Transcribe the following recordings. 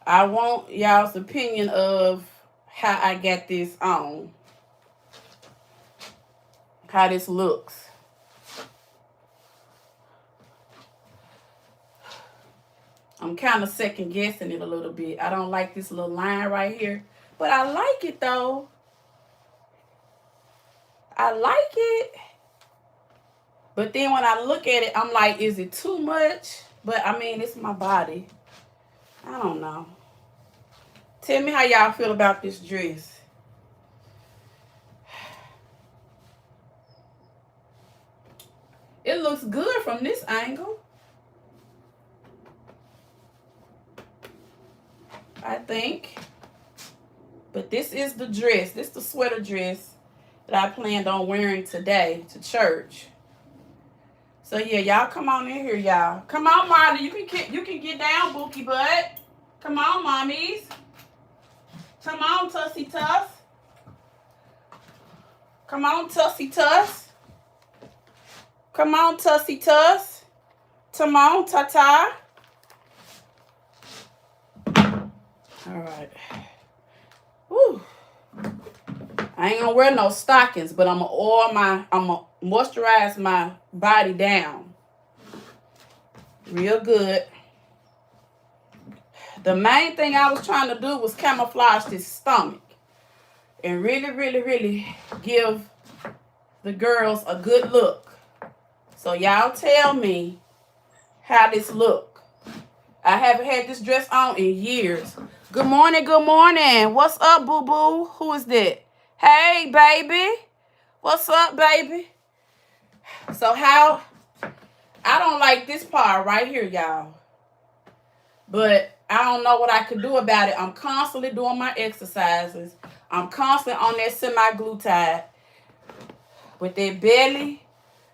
I want y'all's opinion of how I got this on. How this looks. I'm kind of second guessing it a little bit. I don't like this little line right here. But I like it though. I like it. But then when I look at it, I'm like, is it too much? But I mean, it's my body. I don't know. Tell me how y'all feel about this dress. It looks good from this angle. I think. But this is the dress. This is the sweater dress that I planned on wearing today to church. So yeah, y'all come on in here, y'all. Come on, Marley. You can get down, Bookie Butt. Come on, mommies. Come on, Tussy Tuss. Come on, Tussy Tuss. Come on, Tussy Tuss. Come on, Tata. All right. Woo. I ain't gonna wear no stockings, but I'm gonna moisturize my body down real good. The main thing I was trying to do was camouflage this stomach and really, really, really give the girls a good look. So y'all tell me how this look. I haven't had this dress on in years. Good morning, good morning. What's up, boo-boo? Who is that? Hey, baby. What's up, baby? So how, I don't like this part right here, y'all. But I don't know what I could do about it. I'm constantly doing my exercises. I'm constantly on that semi-glutide with that belly.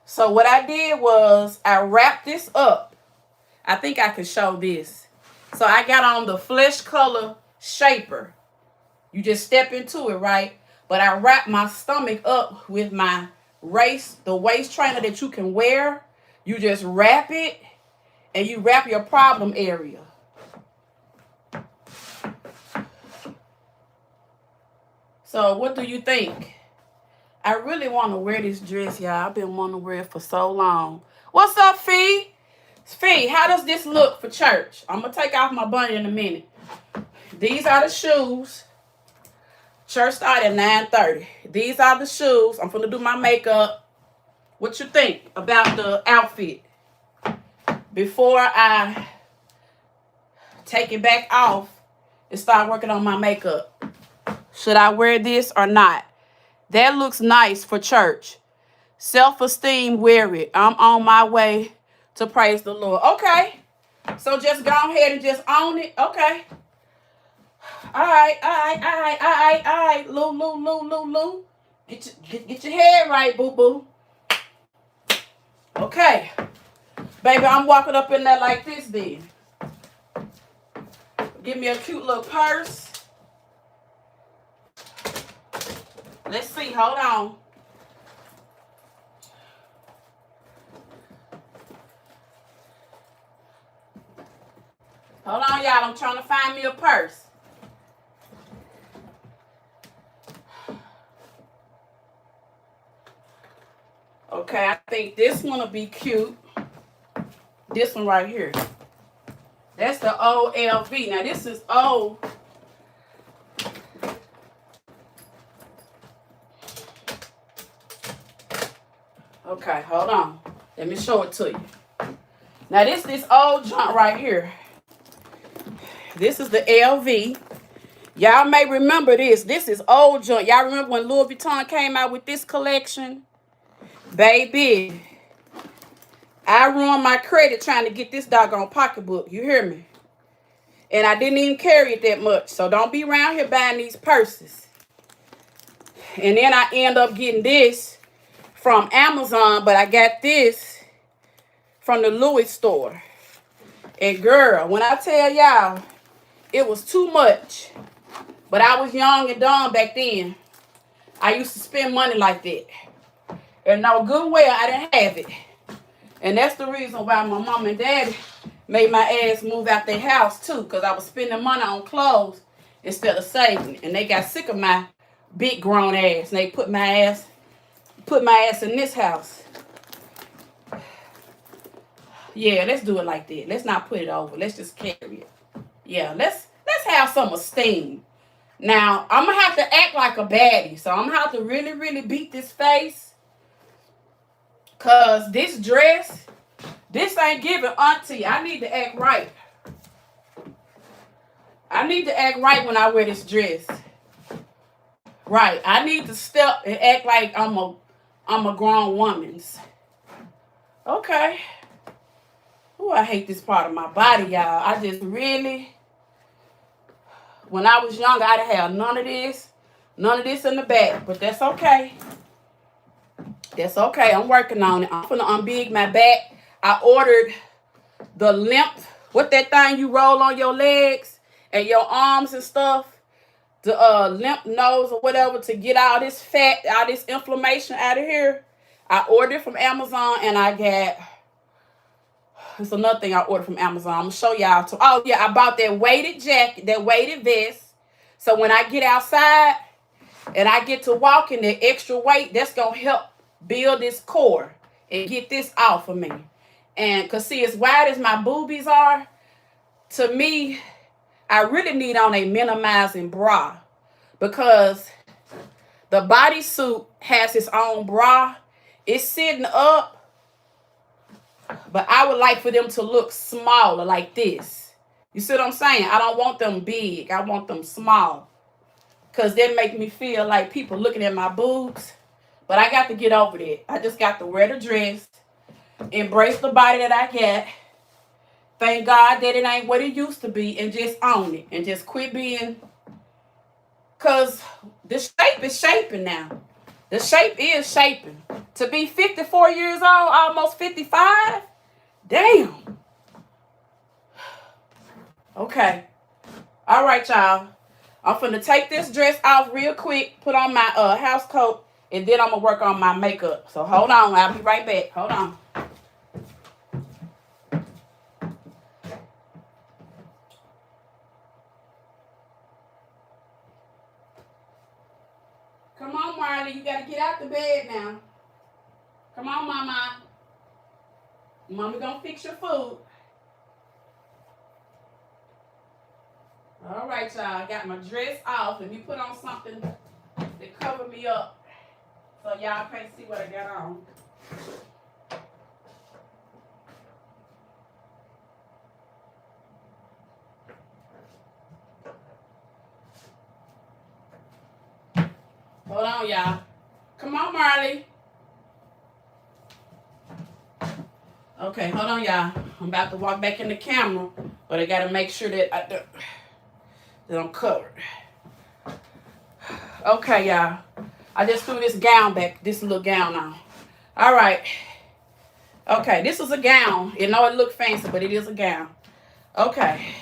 So what I did was I wrapped this up. I think I can show this. So I got on the flesh color shaper. You just step into it, right? But I wrap my stomach up with my the waist trainer that you can wear. You just wrap it and you wrap your problem area. So what do you think? I really want to wear this dress, y'all. I've been wanting to wear it for so long. What's up, Fee? Fee, how does this look for church? I'm going to take off my bunny in a minute. These are the shoes. Church started at 9:30. These are the shoes. I'm going to do my makeup. What you think about the outfit? Before I take it back off and start working on my makeup. Should I wear this or not? That looks nice for church. Self-esteem, wear it. I'm on my way to praise the Lord. Okay. So just go ahead and just own it. Okay. All right. Lou. Get your head right, boo-boo. Okay. Baby, I'm walking up in there like this then. Give me a cute little purse. Let's see. Hold on. Hold on, y'all. I'm trying to find me a purse. Okay, I think this one will be cute. This one right here. That's the old LV. Now, this is old. Okay, hold on. Let me show it to you. Now, this old junk right here. This is the LV. Y'all may remember this. This is old junk. Y'all remember when Louis Vuitton came out with this collection? Baby, I ruined my credit trying to get this doggone pocketbook. You hear me? And I didn't even carry it that much. So don't be around here buying these purses. And then I end up getting this from Amazon. But I got this from the Louis store. And girl, when I tell y'all, it was too much. But I was young and dumb back then. I used to spend money like that. And no good well, I didn't have it. And that's the reason why my mom and daddy made my ass move out their house too, because I was spending money on clothes instead of saving it. And they got sick of my big grown ass. And they put my ass in this house. Yeah, let's do it like that. Let's not put it over. Let's just carry it. Yeah, let's have some esteem. Now, I'm going to have to act like a baddie. So, I'm going to have to really, really beat this face. Because this dress, this ain't giving auntie. I need to act right. I need to act right when I wear this dress. Right. I need to step and act like I'm a grown woman's. Okay. Oh, I hate this part of my body, y'all. I just really, when I was younger, I didn't have none of this in the back, but that's okay. That's okay. I'm working on it. I'm gonna unbig my back. I ordered the limp, what that thing you roll on your legs and your arms and stuff, the lymph nose or whatever, to get all this fat, all this inflammation out of here. I ordered it from Amazon, and I got, it's another thing I ordered from Amazon. I'm gonna show y'all too. Oh yeah, I bought that weighted jacket, that weighted vest. So when I get outside and I get to walking, that extra weight, that's gonna help build this core and get this off of me. And cause see, as wide as my boobies are, to me, I really need on a minimizing bra, because the bodysuit has its own bra. It's sitting up, but I would like for them to look smaller like this. You see what I'm saying? I don't want them big. I want them small, because they make me feel like people looking at my boobs. But I got to get over that. I just got to wear the dress, embrace the body that I got. Thank God that it ain't what it used to be, and just own it and just quit being, because the shape is shaping now. The shape is shaping. To be 54 years old, almost 55, damn. Okay. All right, y'all. I'm finna take this dress off real quick, put on my house coat, and then I'm gonna work on my makeup. So hold on, I'll be right back. Hold on. Come on, Marley. You gotta get out the bed now. Come on, Mama. Mommy gonna fix your food. All right, y'all. I got my dress off. Let me put on something to cover me up so y'all can't see what I got on. Hold on, y'all. Come on, Marley. Okay, hold on, y'all. I'm about to walk back in the camera, but I gotta make sure that I'm covered. Okay, y'all. I just threw this gown back, this little gown on. All right. Okay, this is a gown. You know it look fancy, but it is a gown. Okay.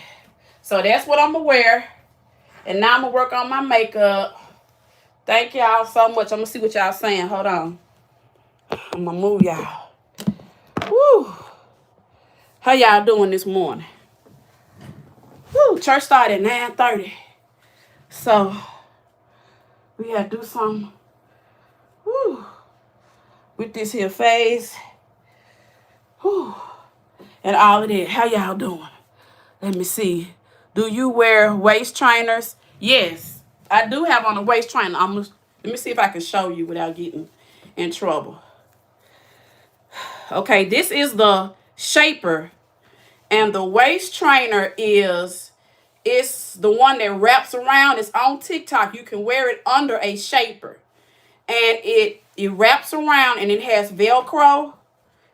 So that's what I'm gonna wear. And now I'm gonna work on my makeup. Thank y'all so much. I'm gonna see what y'all saying. Hold on. I'm gonna move y'all. Woo. How y'all doing this morning? Woo. Church started at 9:30. So we had to do something. Woo. With this here face. Woo. And all of that. How y'all doing? Let me see. Do you wear waist trainers? Yes. I do have on a waist trainer. Let me see if I can show you without getting in trouble. Okay, this is the shaper. And the waist trainer it's the one that wraps around. It's on TikTok. You can wear it under a shaper. And it wraps around, and it has Velcro.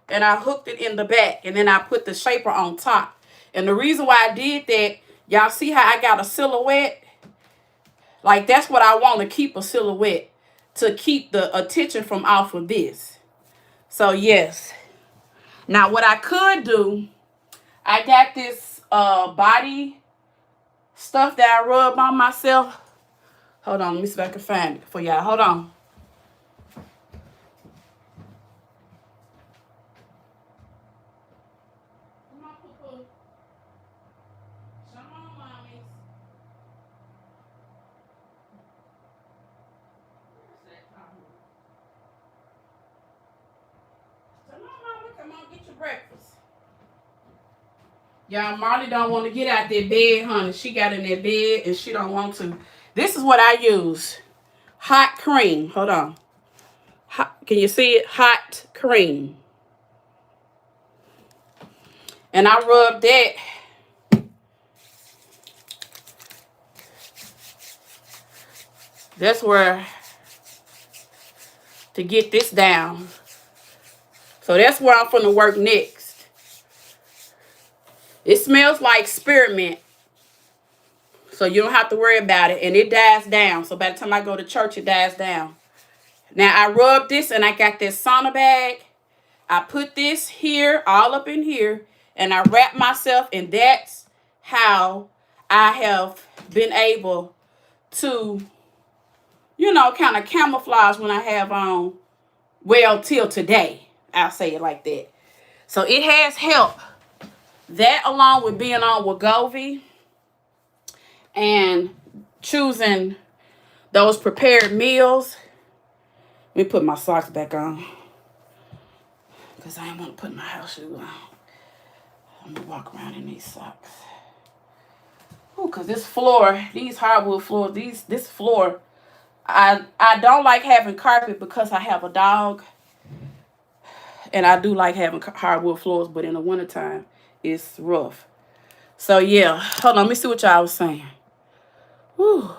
And I hooked it in the back. And then I put the shaper on top. And the reason why I did that, y'all see how I got a silhouette? Like, that's what I want, to keep a silhouette, to keep the attention from off of this. So, yes. Now, what I could do, I got this body stuff that I rub on myself. Hold on, let me see if I can find it for y'all. Hold on. Come on, get your breakfast. Y'all, Marley don't want to get out that bed, honey. She got in that bed and she don't want to. This is what I use. Hot cream. Hold on. Can you see it? Hot cream. And I rub that. That's where to get this down. So that's where I'm finna work next. It smells like spearmint. So you don't have to worry about it. And it dies down. So by the time I go to church, it dies down. Now I rub this and I got this sauna bag. I put this here, all up in here. And I wrap myself. And that's how I have been able to, you know, kind of camouflage when I have on, well, till today. I'll say it like that. So it has helped. That along with being on Wegovy and choosing those prepared meals. Let me put my socks back on. Because I ain't want to put my house shoes on. I'm going to walk around in these socks. Ooh, because this floor, these hardwood floors, this floor, I don't like having carpet because I have a dog. And I do like having hardwood floors, but in the wintertime, it's rough. So, yeah. Hold on. Let me see what y'all was saying. Whew.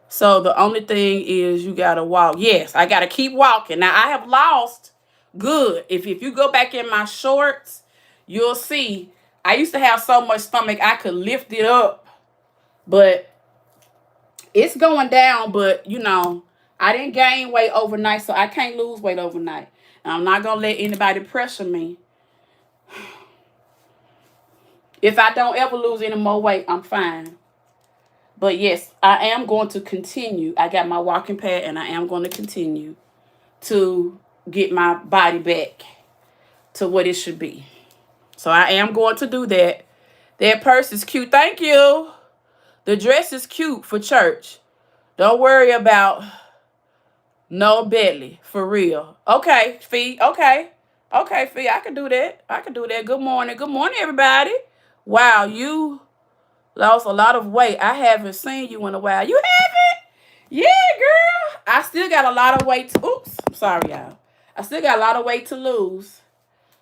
So, the only thing is you got to walk. Yes, I got to keep walking. Now, I have lost good. If you go back in my shorts, you'll see. I used to have so much stomach, I could lift it up. But it's going down. But, you know, I didn't gain weight overnight, so I can't lose weight overnight. And I'm not going to let anybody pressure me. If I don't ever lose any more weight, I'm fine. But yes, I am going to continue. I got my walking pad and I am going to continue to get my body back to what it should be. So I am going to do that. That purse is cute. Thank you. The dress is cute for church. Don't worry about no belly. For real. Okay, Fee. Okay. Okay, Fee. I can do that. I can do that. Good morning. Good morning, everybody. Wow, you lost a lot of weight. I haven't seen you in a while. You haven't? Yeah, girl. I still got a lot of weight to... Oops. I'm sorry, y'all. I still got a lot of weight to lose.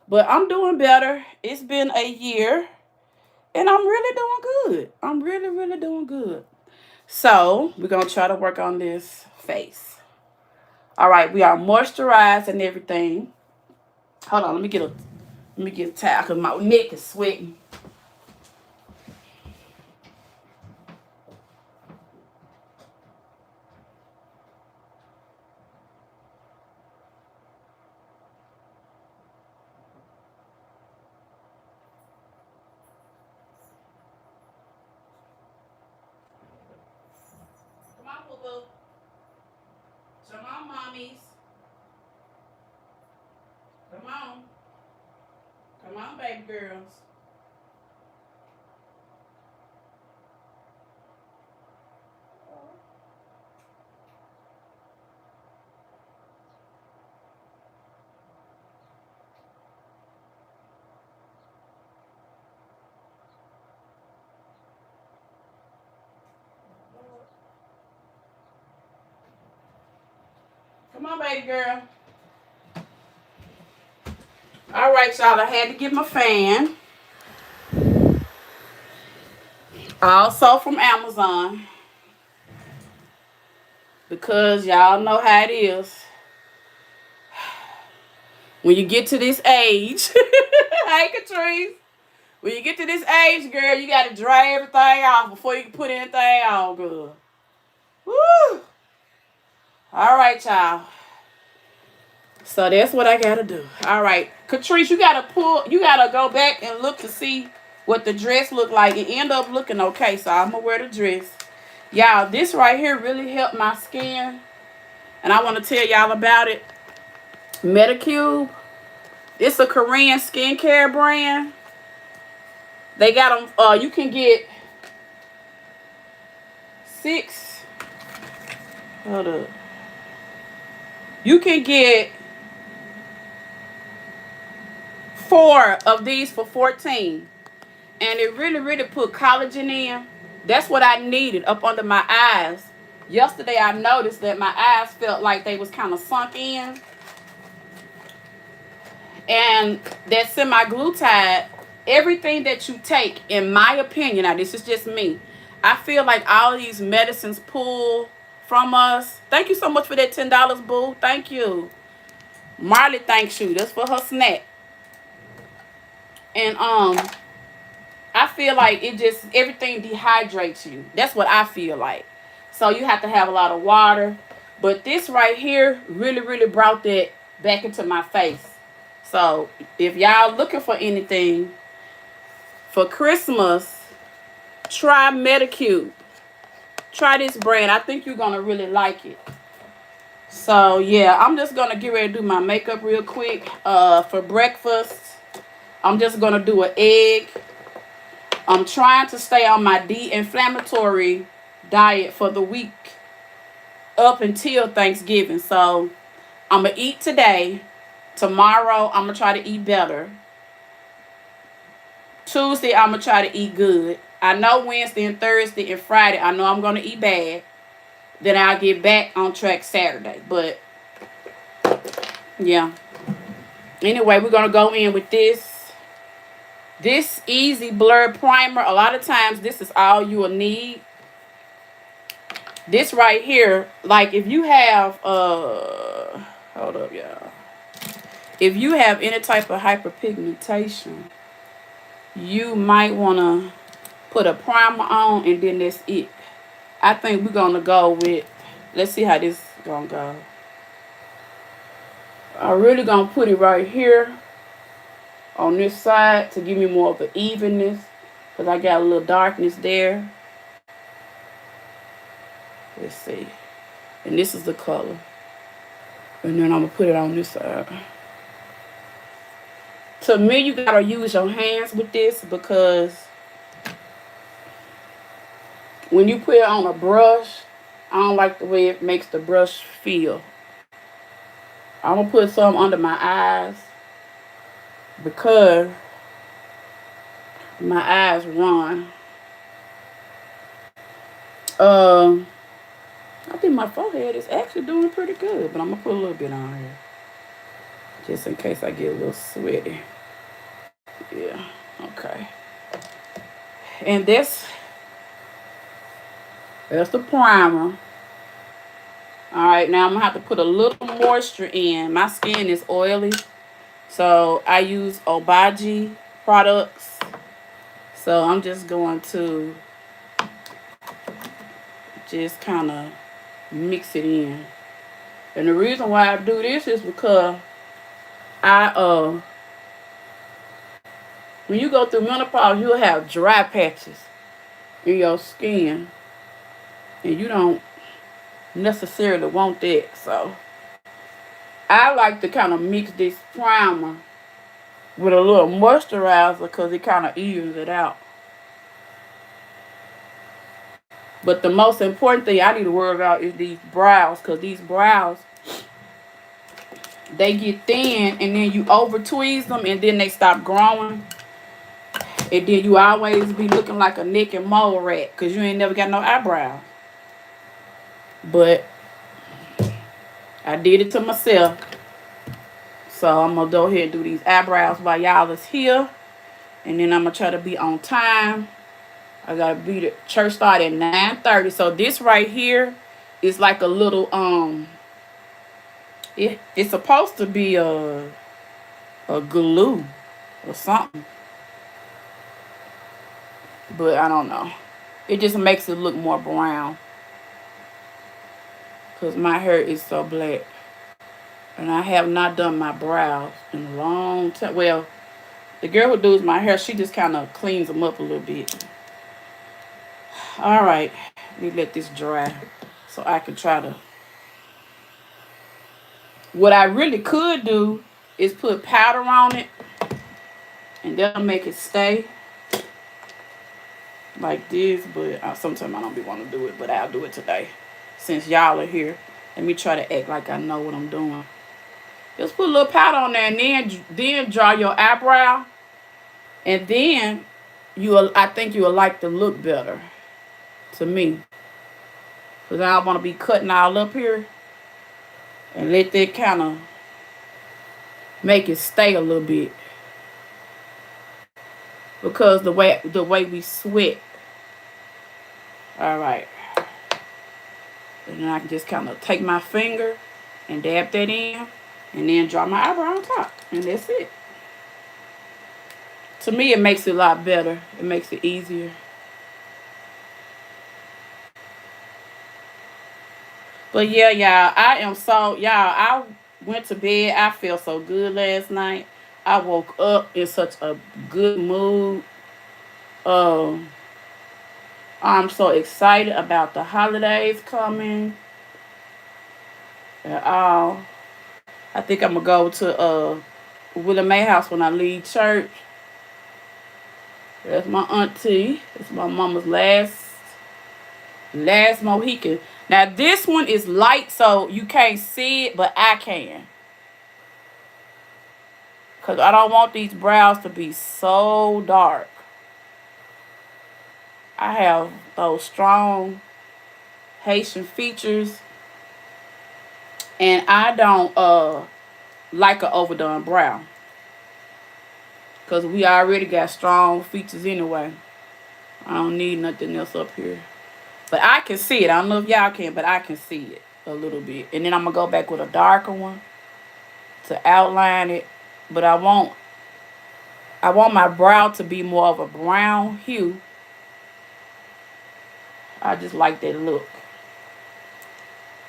But I'm doing better. It's been a year. And I'm really doing good. I'm really, really doing good. So, we're going to try to work on this face. All right. We are moisturized and everything. Hold on. Let me get a towel because my neck is sweating. Come on, mommies. Come on. Come on, baby girls. Come on, baby girl. All right, y'all. I had to get my fan. Also from Amazon. Because y'all know how it is. When you get to this age. Hey, Catrice. When you get to this age, girl, you got to dry everything off before you can put anything on, girl. Woo! All right, y'all. So that's what I gotta do. All right, Catrice, you gotta go back and look to see what the dress looked like. It ended up looking okay, so I'm gonna wear the dress. Y'all, this right here really helped my skin, and I want to tell y'all about it. Medicube. It's a Korean skincare brand. They got them. You can get 6. Hold up. You can get 4 of these for 14. And it really, really put collagen in. That's what I needed up under my eyes. Yesterday I noticed that my eyes felt like they was kind of sunk in. And that semi-glutide, everything that you take, in my opinion, now this is just me, I feel like all these medicines pull from us. Thank you so much for that $10, boo. Thank you. Marley thanks you. That's for her snack. And I feel like it just, everything dehydrates you. That's what I feel like. So you have to have a lot of water. But this right here really, really brought that back into my face. So if y'all looking for anything for Christmas, try Medicube. Try this brand. I think you're going to really like it. So yeah, I'm just going to get ready to do my makeup real quick. For breakfast, I'm just going to do an egg. I'm trying to stay on my de-inflammatory diet for the week up until Thanksgiving. So I'm going to eat today. Tomorrow, I'm going to try to eat better. Tuesday, I'm going to try to eat good. I know Wednesday and Thursday and Friday, I know I'm going to eat bad. Then I'll get back on track Saturday. But, yeah. Anyway, we're going to go in with this. This Easy Blur Primer. A lot of times, this is all you will need. This right here, like if you have, hold up, y'all. If you have any type of hyperpigmentation, you might want to put a primer on and then that's it. I think we're going to go with, let's see how this is going to go. I'm really going to put it right here on this side to give me more of an evenness because I got a little darkness there. Let's see. And this is the color. And then I'm going to put it on this side. To me, you got to use your hands with this because when you put it on a brush, I don't like the way it makes the brush feel. I'm going to put some under my eyes because my eyes run. I think my forehead is actually doing pretty good, but I'm going to put a little bit on here just in case I get a little sweaty. Yeah, okay. And that's the primer. Alright, now I'm going to have to put a little moisture in. My skin is oily, so I use Obagi products. So I'm just going to just kind of mix it in. And the reason why I do this is because when you go through menopause, you'll have dry patches in your skin. And you don't necessarily want that. So I like to kind of mix this primer with a little moisturizer because it kind of evens it out. But the most important thing I need to worry about is these brows, because these brows, they get thin and then you over tweeze them and then they stop growing. And then you always be looking like a neck and mole rat because you ain't never got no eyebrows. But I did it to myself. So I'm going to go ahead and do these eyebrows while y'all is here. And then I'm going to try to be on time. I got to be the church start at 9:30. So this right here is like a little, it's supposed to be a glue or something. But I don't know. It just makes it look more brown. Because my hair is so black. And I have not done my brows in a long time. Well, the girl who does my hair, she just kind of cleans them up a little bit. Alright. Let me let this dry so I can try to. What I really could do is put powder on it. And that'll make it stay. Like this. But sometimes I don't be want to do it. But I'll do it today. Since y'all are here. Let me try to act like I know what I'm doing. Just put a little powder on there, and then draw your eyebrow, and then I think you'll like the look better, to me, because I don't want to be cutting all up here, and let that kind of make it stay a little bit, because the way we sweat. All right, and then I can just kind of take my finger and dab that in, and then draw my eyebrow on top, and that's it. To me, it makes it a lot better. It makes it easier. But yeah, y'all, I went to bed. I felt so good last night. I woke up in such a good mood. Um, I'm so excited about the holidays coming and all. I think I'm gonna go to Willie Mae house when I leave church. That's my auntie. It's my mama's last Mohican. Now this one is light, so you can't see it, but I can. Because I don't want these brows to be so dark. I have those strong Haitian features. And I don't like an overdone brow. Because we already got strong features anyway. I don't need nothing else up here. But I can see it. I don't know if y'all can, but I can see it a little bit. And then I'm going to go back with a darker one to outline it. But I want my brow to be more of a brown hue. I just like that look.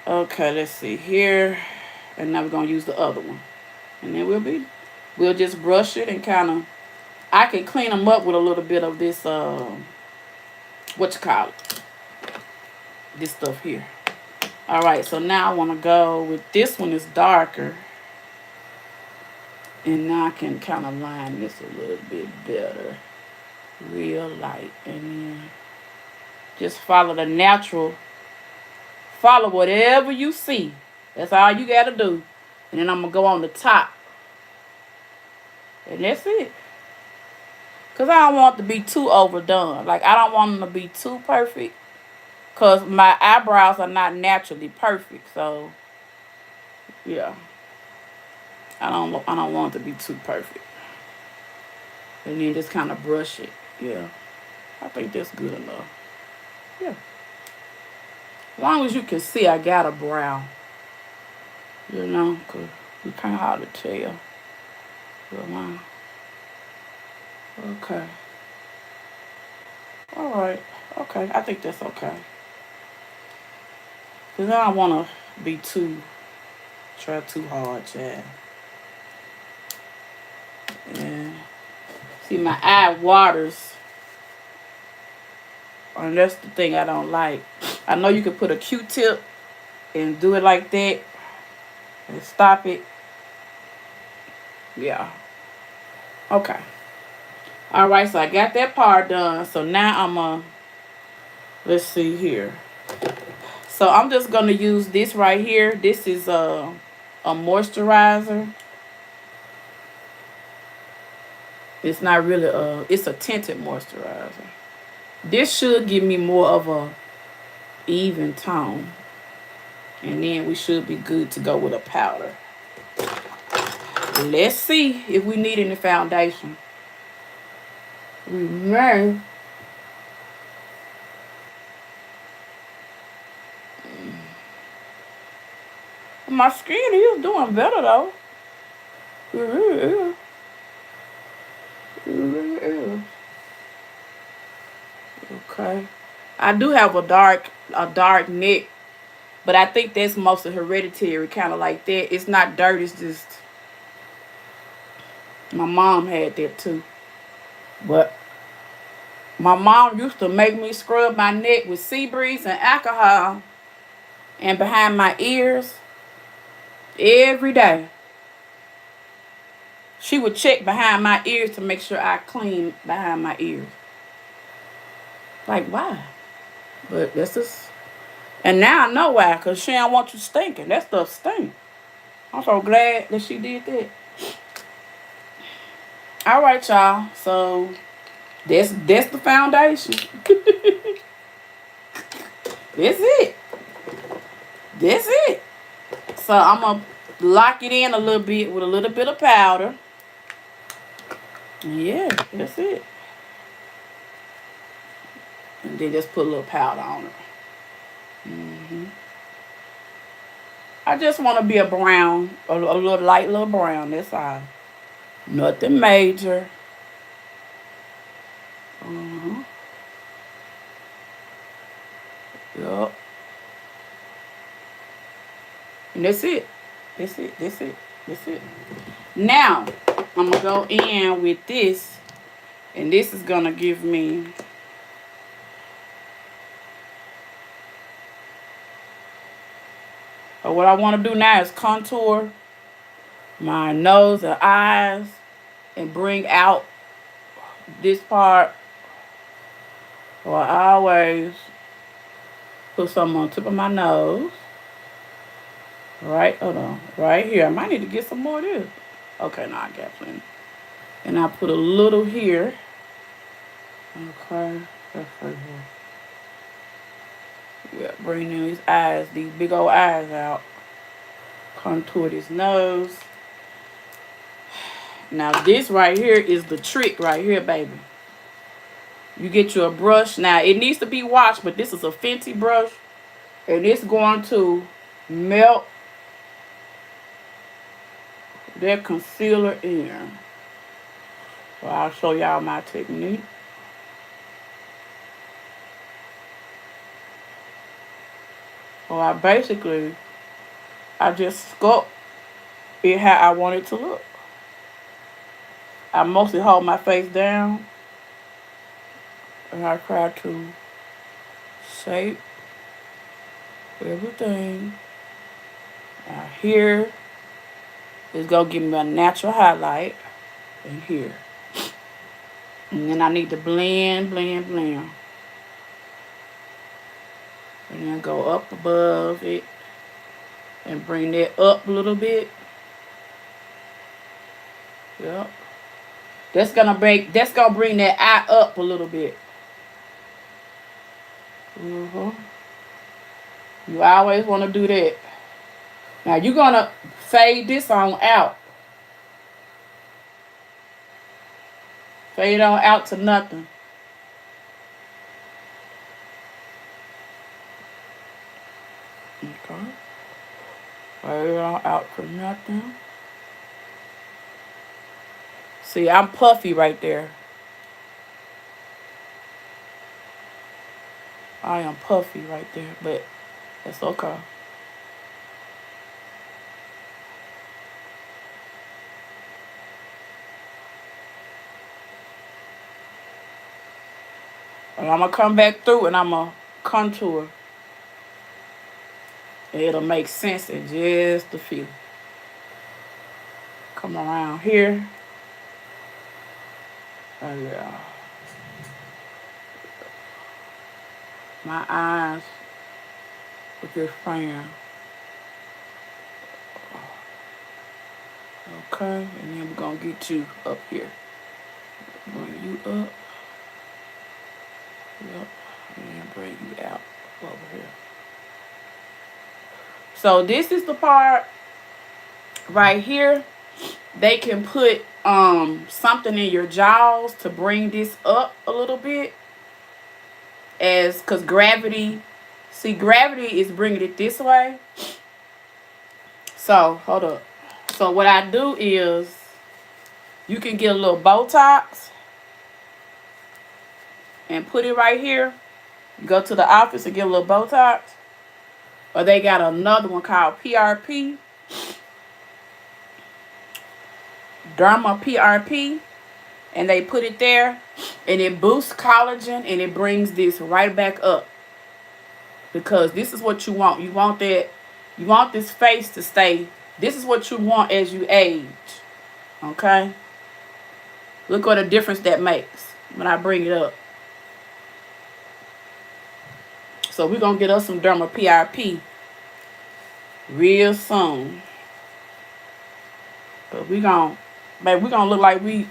Okay, let's see here. And now we're going to use the other one. And then we'll just brush it and kind of, I can clean them up with a little bit of this, this stuff here. All right, so now I want to go with this one is darker. And now I can kind of line this a little bit better. Real light. And then just follow the natural. Follow whatever you see. That's all you got to do. And then I'm going to go on the top. And that's it. Because I don't want it to be too overdone. Like, I don't want them to be too perfect. Because my eyebrows are not naturally perfect. So, yeah. I don't want it to be too perfect. And then just kind of brush it. Yeah. I think that's good enough. Yeah. As long as you can see I got a brow. You know, because it's kind of hard to tell. Okay. All right. Okay. I think that's okay. Because I don't want to try too hard, Chad. And see, my eye waters. And that's the thing I don't like. I know you can put a Q-tip and do it like that and stop it. Yeah. Okay. All right, so I got that part done. So now let's see here. So I'm just going to use this right here. This is a moisturizer. It's not really it's a tinted moisturizer. This should give me more of a even tone. And then we should be good to go with a powder. Let's see if we need any foundation. We may. My skin is doing better though. It really is. It really is. Okay. I do have a dark neck, but I think that's mostly hereditary, kind of like that. It's not dirt, it's just my mom had that too. But my mom used to make me scrub my neck with sea breeze and alcohol and behind my ears every day. She would check behind my ears to make sure I clean behind my ears. Like, why? But that's just... And now I know why, because she don't want you stinking. That stuff stink. I'm so glad that she did that. All right, y'all. So that's the foundation. That's it. That's it. So I'm gonna lock it in a little bit with a little bit of powder. Yeah, that's it. And then just put a little powder on it. I just want to be a brown, a little light little brown. That's all. Nothing major. Yup. And that's it. That's it. That's it. That's it. Now, I'm going to go in with this. And this is going to give me... But what I want to do now is contour my nose and eyes. And bring out this part. So I always put something on the tip of my nose. Right, hold on. Right here. I might need to get some more of this. Okay, no, I got plenty. And I put a little here. Okay, that's right here. Yeah, bring these eyes, these big old eyes out. Contour this nose. Now this right here is the trick right here, baby. You get you a brush. Now it needs to be washed, but this is a Fenty brush. And it's going to melt that concealer in. So I'll show y'all my technique. So I just sculpt it how I want it to look. I mostly hold my face down. And I try to shape everything. Now here is going to give me a natural highlight. And here. And then I need to blend. And then go up above it. And bring that up a little bit. Yep. That's gonna bring that eye up a little bit. You always want to do that. Now you're gonna fade this on out. Fade on out to nothing. Okay. Fade on out to nothing. See, I'm puffy right there. I am puffy right there, but it's okay. And I'm going to come back through and I'm going to contour. It'll make sense in just a few. Come around here. Oh, yeah. My eyes with this fan. Okay, and then we're going to get you up here. Bring you up. Yep. And then bring you out over here. So this is the part right here. They can put something in your jaws to bring this up a little bit. Because gravity is bringing it this way. So, hold up. So what I do is, you can get a little Botox and put it right here. Go to the office and get a little Botox. Or they got another one called PRP. Derma PRP. And they put it there. And it boosts collagen. And it brings this right back up. Because this is what you want. You want this face to stay. This is what you want as you age. Okay? Look what a difference that makes when I bring it up. So we're going to get us some Derma PRP real soon. Cause we gonna look like we,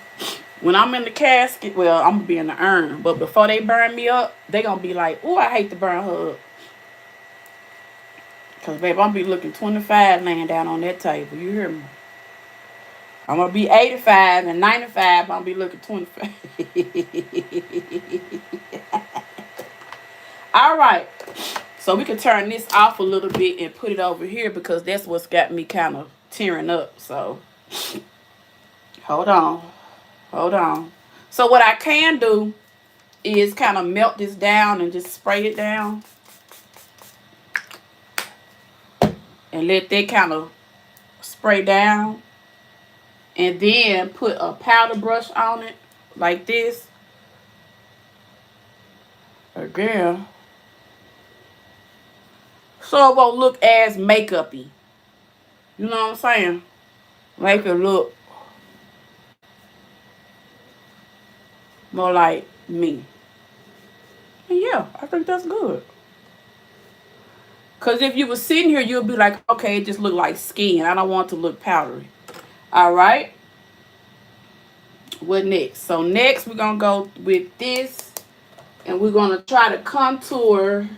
when I'm in the casket, well, I'm gonna be in the urn. But before they burn me up, they gonna be like, oh, I hate to burn her up. Cause babe, I'm gonna be looking 25 laying down on that table. You hear me? I'm gonna be 85 and 95. I'm gonna be looking 25. All right. So we can turn this off a little bit and put it over here because that's what's got me kind of tearing up. So hold on. Hold on. So what I can do is kind of melt this down and just spray it down. And let that kind of spray down. And then put a powder brush on it like this. Again. So it won't look as makeup-y. You know what I'm saying? Make it look more like me. And yeah, I think that's good. Because if you were sitting here, you'll be like, okay, it just look like skin. I don't want it to look powdery. All right. What next? So next, we're going to go with this. And we're going to try to contour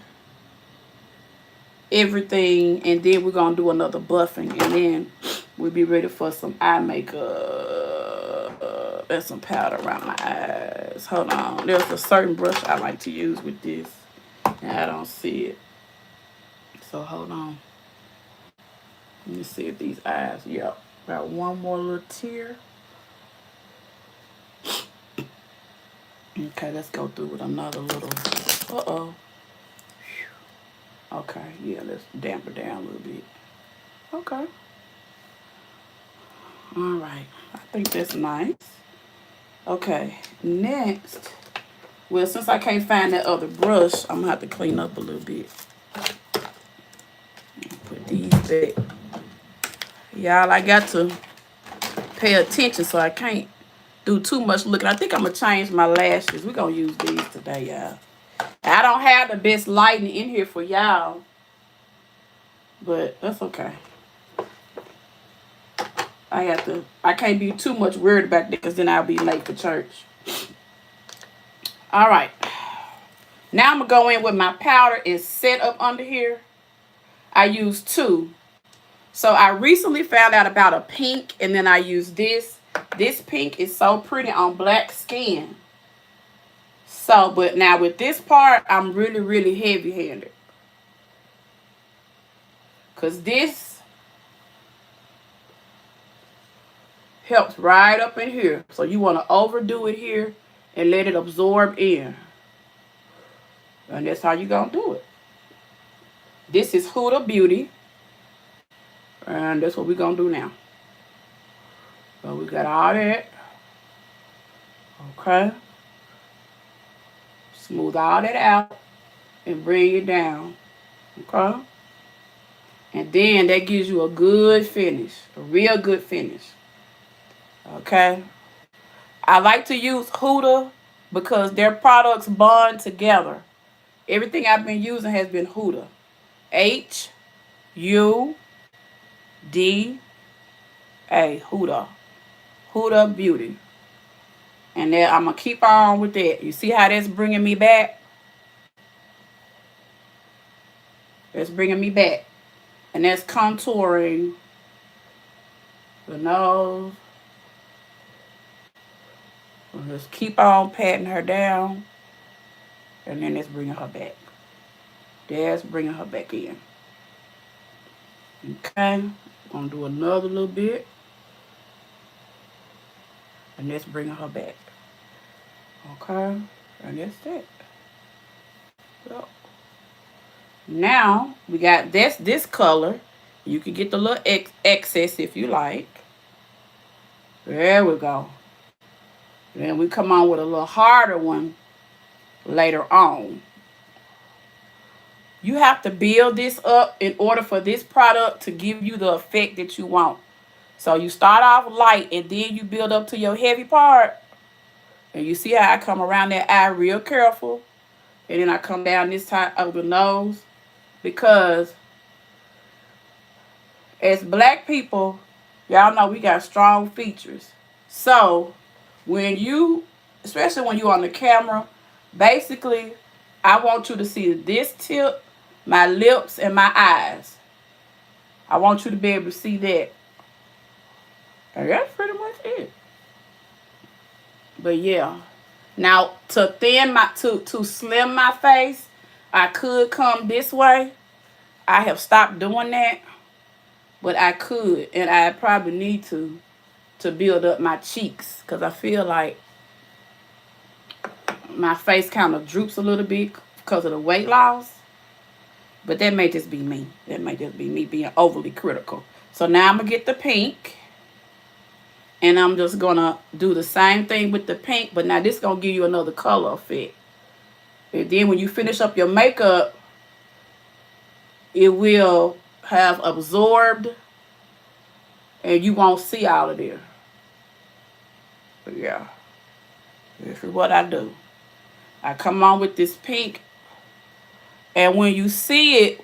everything. And then we're going to do another buffing. And then we'll be ready for some eye makeup. And some powder around my eyes. Hold on. There's a certain brush I like to use with this. And I don't see it. So hold on. Let me see if these eyes. Yep. Got one more little tear. Okay, let's go through with another little. Uh-oh. Okay, yeah, let's damp it down a little bit. Okay. All right. I think that's nice. Okay, next. Well, since I can't find that other brush, I'm going to have to clean up a little bit. Put these back. Y'all, I got to pay attention so I can't do too much looking. I think I'm going to change my lashes. We're going to use these today, y'all. I don't have the best lighting in here for y'all, but that's okay. I can't be too much worried about that because then I'll be late for church. All right. Now I'm going to go in with my powder and set up under here. I use two. So I recently found out about a pink, and then I use this. This pink is so pretty on black skin. So, but now with this part, I'm really, really heavy-handed. Because this helps right up in here. So you want to overdo it here and let it absorb in. And that's how you're going to do it. This is Huda Beauty. And that's what we're going to do now. So we got all that. Okay. Smooth all that out and bring it down. Okay. And then that gives you a good finish. A real good finish. Okay. I like to use Huda because their products bond together. Everything I've been using has been Huda. H-U-D-A. Huda. Huda Beauty. And then I'm going to keep on with that. You see how that's bringing me back? That's bringing me back. And that's contouring the nose. We'll just keep on patting her down. And then that's bringing her back. That's bringing her back in. Okay. I'm going to do another little bit. And that's bringing her back. Okay. And that's it. So, now, we got this color. You can get the little excess if you like. There we go. Then we come on with a little harder one later on. You have to build this up in order for this product to give you the effect that you want. So you start off light and then you build up to your heavy part. And you see how I come around that eye real careful. And then I come down this side of the nose. Because as black people, Y'all know we got strong features. So when you, especially when you're on the camera, basically, I want you to see this tip, my lips, and my eyes. I want you to be able to see that. And that's pretty much it. But yeah. Now to slim my face, I could come this way. I have stopped doing that, but I could, and I probably need to build up my cheeks because I feel like my face kind of droops a little bit because of the weight loss. But that may just be me. That may just be me being overly critical. So now I'm going to get the pink. And I'm just going to do the same thing with the pink. But now this is going to give you another color effect. And then when you finish up your makeup, it will have absorbed. And you won't see all of there. But yeah. This is what I do. I come on with this pink. And when you see it,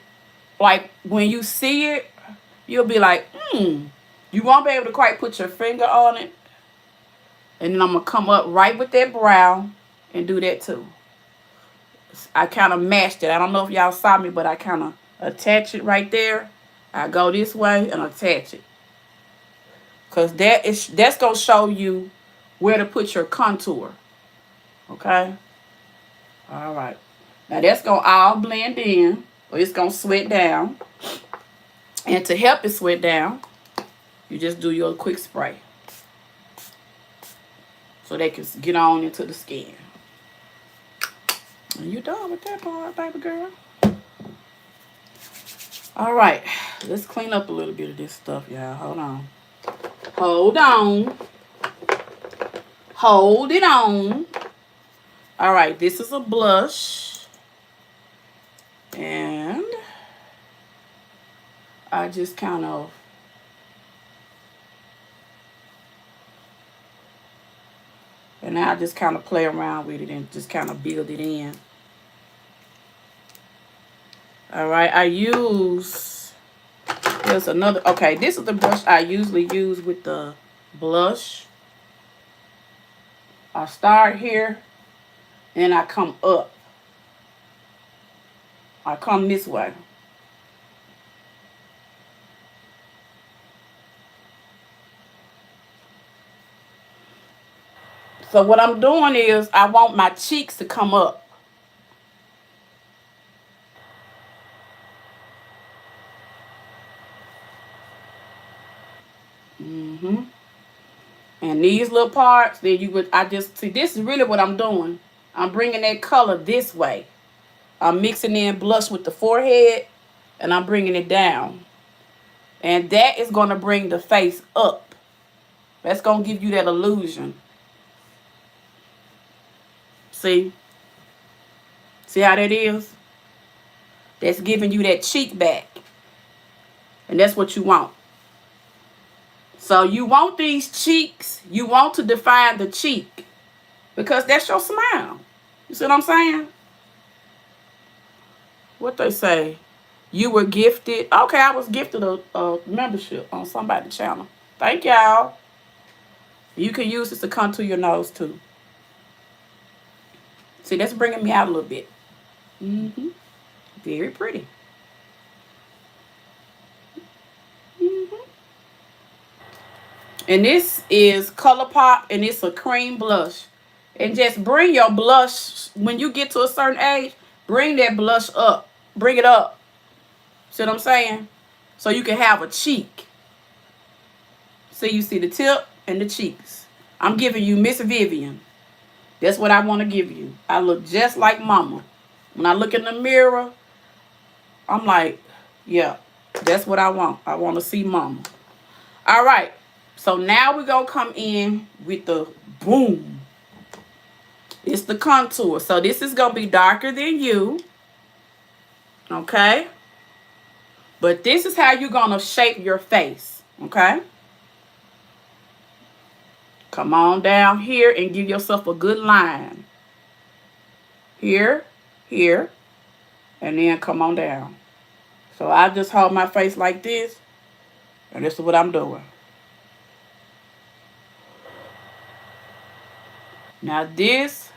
like when you see it, you'll be like, You won't be able to quite put your finger on it. And then I'm going to come up right with that brown and do that too. I kind of matched it. I don't know if y'all saw me, but I kind of attach it right there. I go this way and attach it. Because that's going to show you where to put your contour. Okay? All right. Now that's going to all blend in. Or it's going to sweat down. And to help it sweat down, you just do your quick spray. So they can get on into the skin. And you're done with that part, baby girl. All right. Let's clean up a little bit of this stuff, y'all. Hold on. Hold on. Hold it on. All right. This is a blush. And I just kind of and I just kind of play around with it and just kind of build it in. All right, there's another, okay, this is the brush I usually use with the blush. I start here, and I come up. I come this way. So what I'm doing is I want my cheeks to come up. And these little parts, then I just, see, this is really what I'm doing. I'm bringing that color this way. I'm mixing in blush with the forehead, and I'm bringing it down. And that is going to bring the face up. That's going to give you that illusion. See? See how that is? That's giving you that cheek back. And that's what you want. So you want these cheeks. You want to define the cheek. Because that's your smile. You see what I'm saying? What they say? You were gifted. Okay, I was gifted a membership on somebody's channel. Thank y'all. You can use this to contour your nose too. See, that's bringing me out a little bit. Very pretty. And this is ColourPop, and it's a cream blush. And just bring your blush, when you get to a certain age, bring that blush up. Bring it up. See what I'm saying? So you can have a cheek. See, you see the tip and the cheeks. I'm giving you Miss Vivian. That's what I want to give you. I look just like mama. When I look in the mirror, I'm like, yeah, that's what I want. I want to see mama. All right. So now we're going to come in with the boom. It's the contour. So this is going to be darker than you. Okay? But this is how you're going to shape your face. Okay? Come on down here and give yourself a good line. Here, here, and then come on down. So I just hold my face like this, and this is what I'm doing. Now this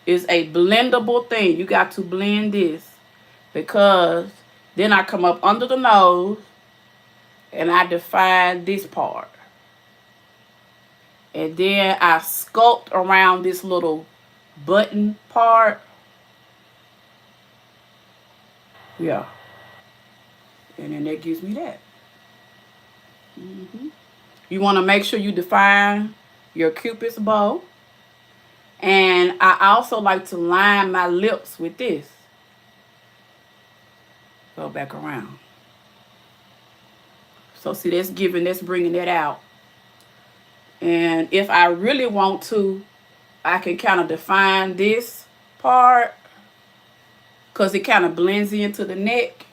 is a blendable thing. You got to blend this because then I come up under the nose and I define this part. And then I sculpt around this little button part. Yeah. And then that gives me that. You want to make sure you define your Cupid's bow. And I also like to line my lips with this. Go back around. So see, that's bringing that out. And if I really want to, I can kind of define this part because it kind of blends into the neck.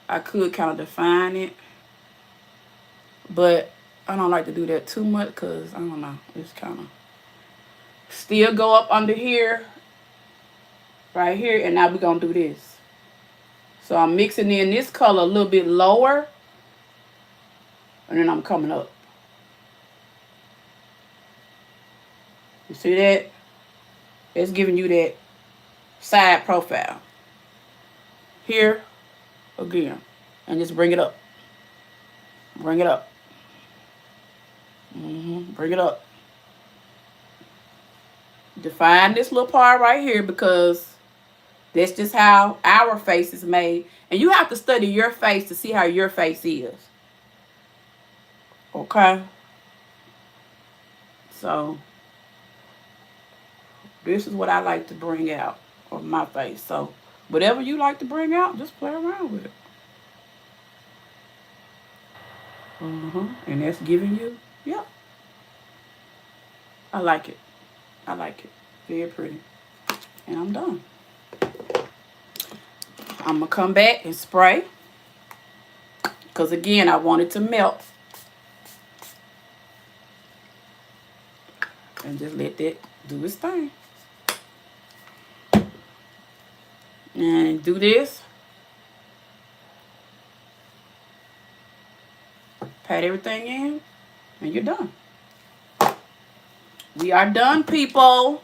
I could kind of define it. But I don't like to do that too much because, I don't know, it's kind of still go up under here, right here, and now we're going to do this. So I'm mixing in this color a little bit lower, and then I'm coming up. You see that? It's giving you that side profile. Here, again, and just bring it up. Bring it up. Bring it up. Define this little part right here because that's just how our face is made. And you have to study your face to see how your face is. Okay? So, this is what I like to bring out of my face. So, whatever you like to bring out, just play around with it. And that's giving you, yep. I like it. I like it. Very pretty. And I'm done. I'm going to come back and spray. Because, again, I want it to melt. And just let that do its thing. And do this. Pat everything in. And you're done. We are done, people.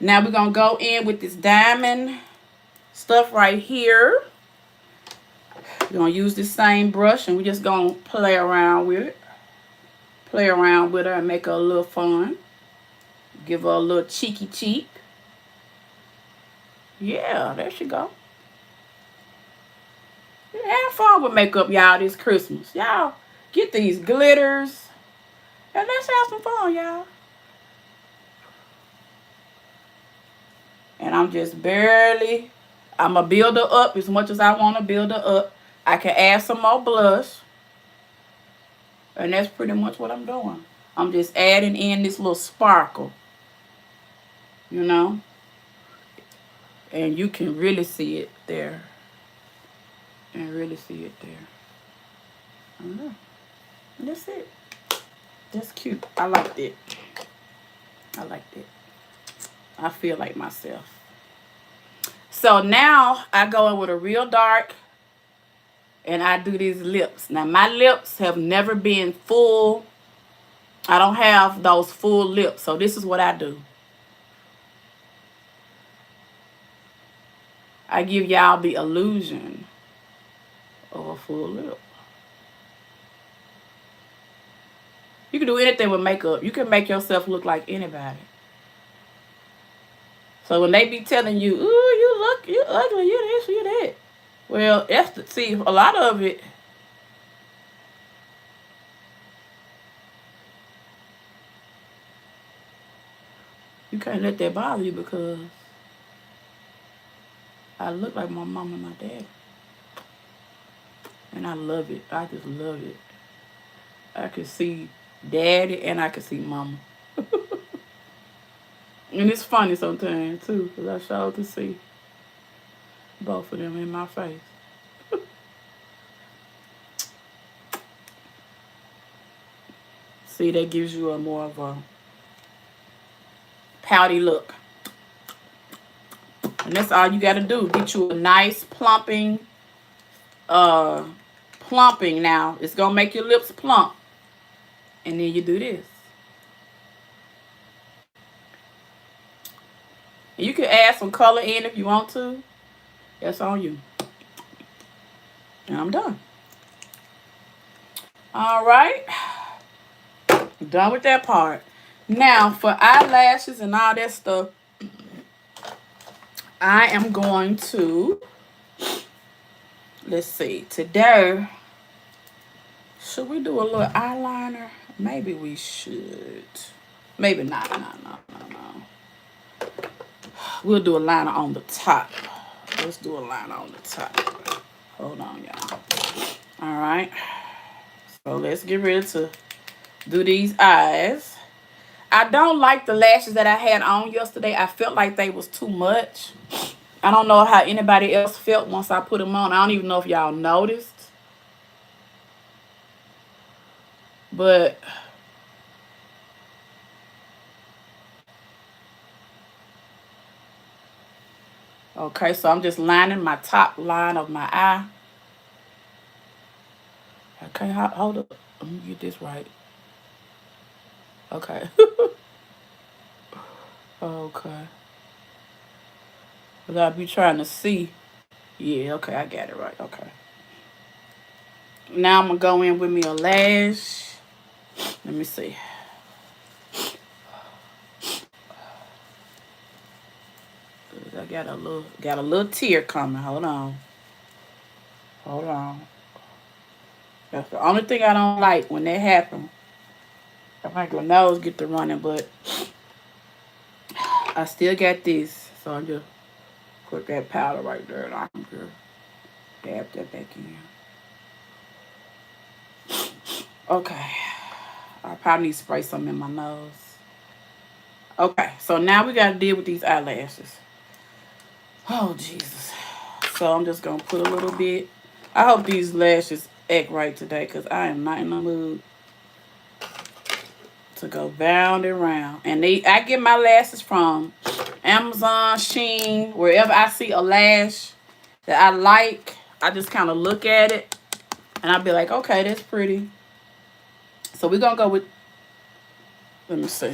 Now we're going to go in with this diamond stuff right here. We're going to use this same brush and we're just going to play around with it. Play around with her and make her a little fun. Give her a little cheeky cheek. Yeah, there she go. Have fun with makeup, y'all, this Christmas. Y'all, get these glitters. And let's have some fun, y'all. And I'm just barely, I'm going to build her up as much as I want to build her up. I can add some more blush. And that's pretty much what I'm doing. I'm just adding in this little sparkle. You know? And you can really see it there. And really see it there. And that's it. That's cute. I like that. I like that. I feel like myself. So now I go in with a real dark and I do these lips. Now my lips have never been full. I don't have those full lips. So this is what I do. I give y'all the illusion of a full lip. You can do anything with makeup. You can make yourself look like anybody. So when they be telling you, ooh, you ugly, you this, you that. Well, see, a lot of it, you can't let that bother you because I look like my mom and my dad. And I love it. I just love it. I can see daddy and I can see mama. And it's funny sometimes, too, because I sure to see both of them in my face. See, that gives you a more of a pouty look. And that's all you got to do. Get you a nice plumping now. It's going to make your lips plump. And then you do this. And you can add some color in if you want to. That's on you. And I'm done. All right. Done with that part. Now, for eyelashes and all that stuff, I am going to, let's see, today, should we do a little eyeliner? Maybe we should. Maybe not. No. We'll do a liner on the top. Let's do a liner on the top. Hold on, y'all. All right. So let's get ready to do these eyes. I don't like the lashes that I had on yesterday. I felt like they was too much. I don't know how anybody else felt once I put them on. I don't even know if y'all noticed. But okay, so I'm just lining my top line of my eye. Okay, hold up. Let me get this right. Okay. Okay. But I'll be trying to see. Yeah, okay, I got it right. Okay. Now I'm going to go in with me a lash. Let me see. I got a little tear coming. Hold on. That's the only thing I don't like when that happens. I think my nose get to running, but I still got this. So I'm just put that powder right there and I can just dab that back in. Okay. I probably need to spray something in my nose. Okay, so now we got to deal with these eyelashes. Oh, Jesus. So I'm just going to put a little bit. I hope these lashes act right today because I am not in the mood to go round and round. And I get my lashes from Amazon, Shein, wherever I see a lash that I like, I just kind of look at it and I'll be like, okay, that's pretty. So we're going to go with, let me see.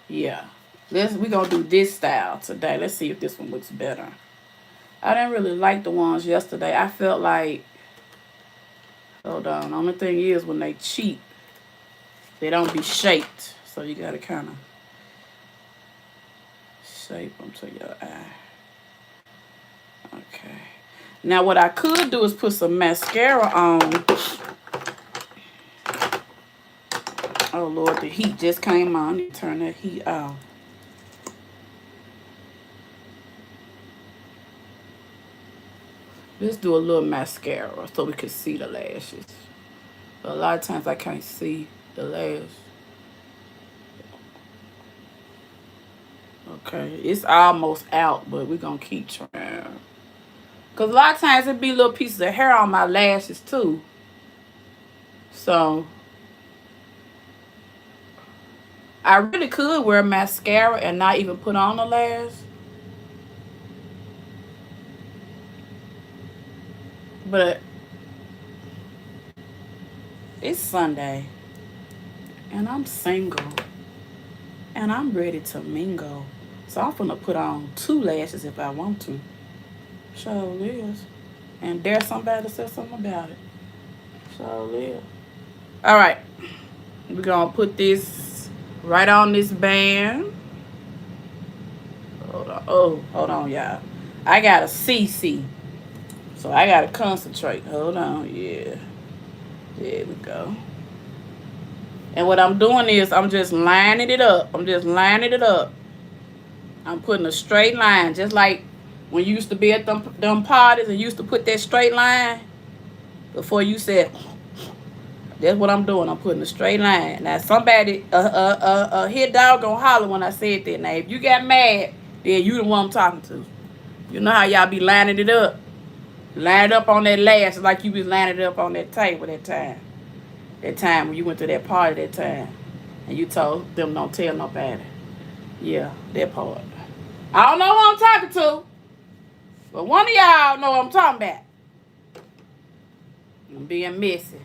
Yeah. We're going to do this style today. Let's see if this one looks better. I didn't really like the ones yesterday. I felt like, hold on, the only thing is when they cheap, they don't be shaped. So you got to kind of shape them to your eye. Okay. Now what I could do is put some mascara on. Oh, Lord, the heat just came on. I need to turn that heat off. Let's do a little mascara so we can see the lashes. But a lot of times I can't see the lash. Okay, it's almost out, but we're going to keep trying. Because a lot of times it be little pieces of hair on my lashes too. So I really could wear mascara and not even put on the lash. But it's Sunday. And I'm single. And I'm ready to mingle. So I'm gonna put on 2 lashes if I want to. Sure is. And dare somebody to say something about it. Sure is. Alright. We're gonna put this right on this band. Hold on. Oh, hold on, y'all. I got a CC. So I gotta concentrate. Hold on, yeah. There we go. And what I'm doing is I'm just lining it up. I'm putting a straight line, just like when you used to be at them parties and used to put that straight line before you said, that's what I'm doing. I'm putting a straight line. Now somebody, hit dog gonna holler when I said that. Now if you got mad, then you the one I'm talking to. You know how y'all be lining it up. Line it up on that lash like you was lining it up on that table that time. That time when you went to that party that time. And you told them don't tell nobody. Yeah, that part. I don't know who I'm talking to. But one of y'all know what I'm talking about. I'm being messy.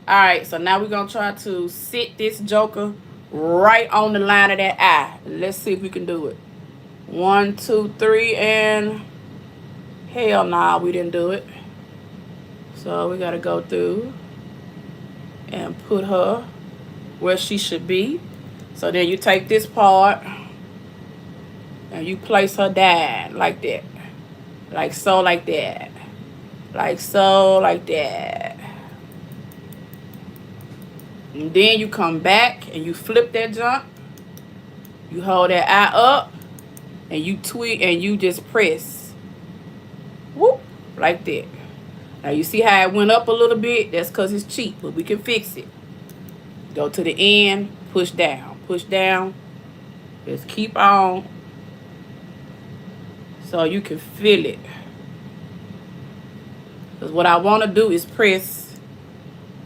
Alright, so now we're going to try to sit this joker right on the line of that eye. Let's see if we can do it. 1, 2, 3, and hell nah, we didn't do it. So we gotta go through and put her where she should be. So then you take this part and you place her down like that. Like so, like that. Like so, like that. And then you come back and you flip that junk. You hold that eye up and you tweak and you just press. Whoop, like that. Now you see how it went up a little bit? That's because it's cheap, but we can fix it. Go to the end, push down. Push down. Just keep on so you can feel it. Because what I want to do is press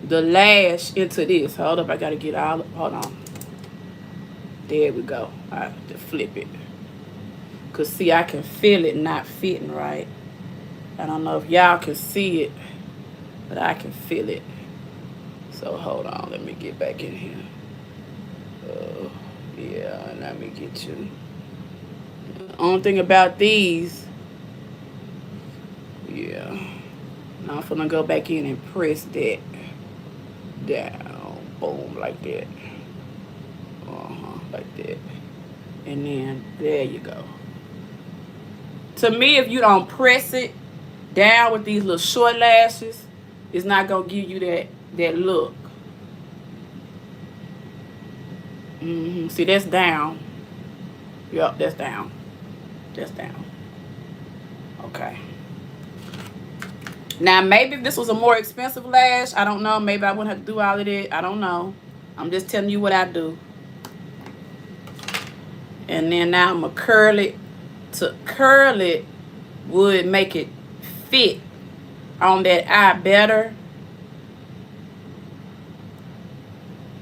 the lash into this. Hold up, I got to get out. Hold on. There we go. I have to flip it. Because see, I can feel it not fitting right. I don't know if y'all can see it, but I can feel it. So hold on, let me get back in here. Yeah, let me get you. The only thing about these, yeah. Now I'm gonna go back in and press that down. Boom, like that. Like that. And then there you go. To me, if you don't press it down with these little short lashes, it's not gonna give you that look. See, that's down. Yup, that's down. That's down. Okay. Now, maybe if this was a more expensive lash, I don't know. Maybe I wouldn't have to do all of that. I don't know. I'm just telling you what I do. And then now I'm going to curl it. To curl it would make it fit on that eye better.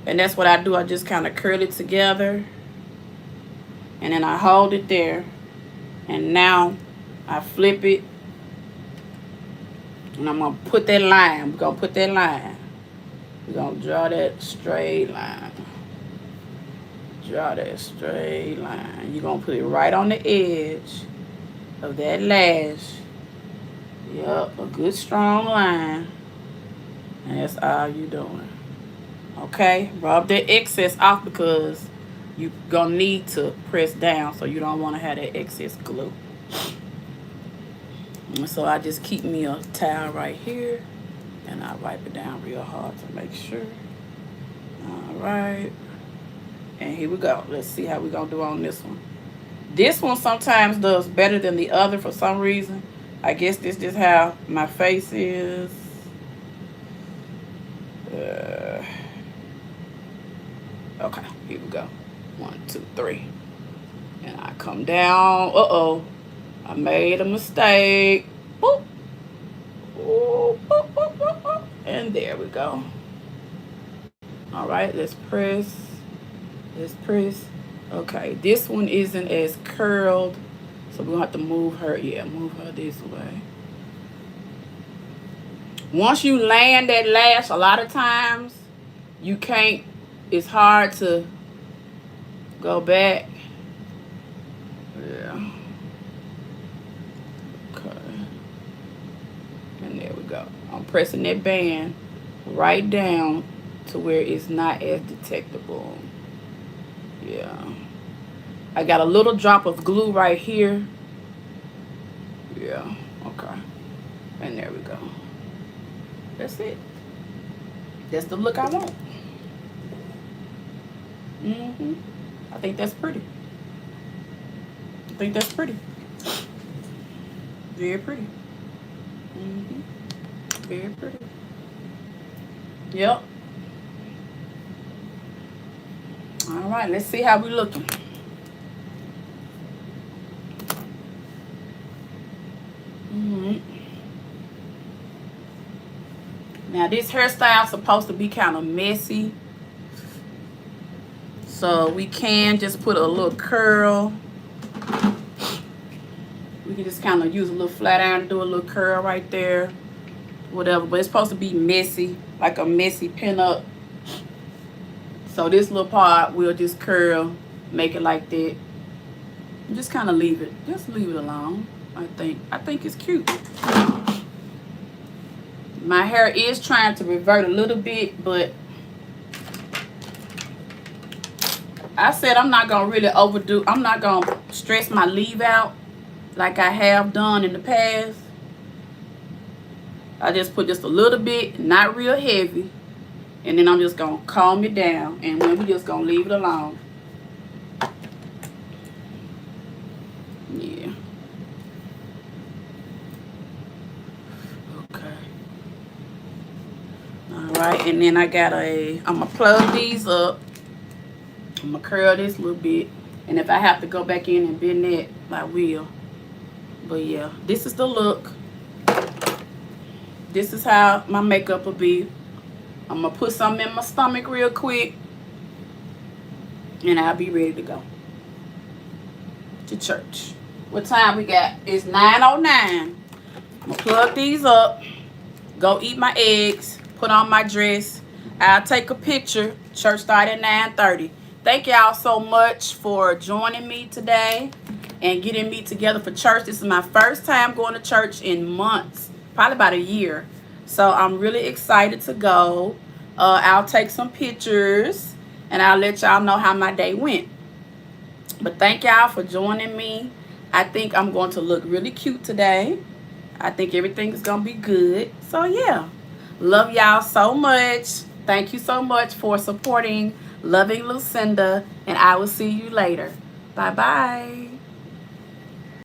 And that's what I do. I just kind of curl it together. And then I hold it there. And now I flip it. And I'm going to put that line. We're going to put that line. We're going to draw that straight line. Draw that straight line. You're going to put it right on the edge of that lash. Yup, a good strong line. And that's all you're doing. Okay, rub that excess off because you're going to need to press down, so you don't want to have that excess glue. And so I just keep me a towel right here, and I wipe it down real hard to make sure. All right. And here we go. Let's see how we're going to do on this one. This one sometimes does better than the other for some reason. I guess this is how my face is. Okay, here we go. 1, 2, 3. And I come down. Uh-oh. I made a mistake. Boop. Boop, boop, boop, boop, boop. And there we go. All right, let's press. Let's press. Okay, this one isn't as curled, so we're going to have to move her. Yeah, move her this way. Once you land that lash, a lot of times, you can't, it's hard to go back. Yeah. Okay. And there we go. I'm pressing that band right down to where it's not as detectable. Yeah. I got a little drop of glue right here. Yeah. Okay. And there we go. That's it. That's the look I want. I think that's pretty. I think that's pretty. Very pretty. Very pretty. Yep. All right, let's see how we looking. Now this hairstyle is supposed to be kind of messy. So we can just put a little curl. We can just kind of use a little flat iron to do a little curl right there. Whatever, but it's supposed to be messy, like a messy pinup. So this little part we'll just curl, make it like that. And just kind of leave it. Just leave it alone. I think it's cute. My hair is trying to revert a little bit, but I said I'm not going to really overdo. I'm not going to stress my leave out like I have done in the past. I just put just a little bit, not real heavy. And then I'm just going to calm it down. And then we're just going to leave it alone. Yeah. Okay. Alright, and then I'm going to plug these up. I'm going to curl this a little bit. And if I have to go back in and bend that, I will. But yeah, this is the look. This is how my makeup will be. I'm going to put something in my stomach real quick. And I'll be ready to go to church. What time we got? It's 9:09. I'm going to plug these up. Go eat my eggs. Put on my dress. I'll take a picture. Church started at 9:30. Thank y'all so much for joining me today and getting me together for church. This is my first time going to church in months. Probably about a year. So I'm really excited to go. I'll take some pictures and I'll let y'all know how my day went. But thank y'all for joining me. I think I'm going to look really cute today. I think everything is going to be good. So yeah, love y'all so much. Thank you so much for supporting Loving Lucinda, and I will see you later. Bye-bye.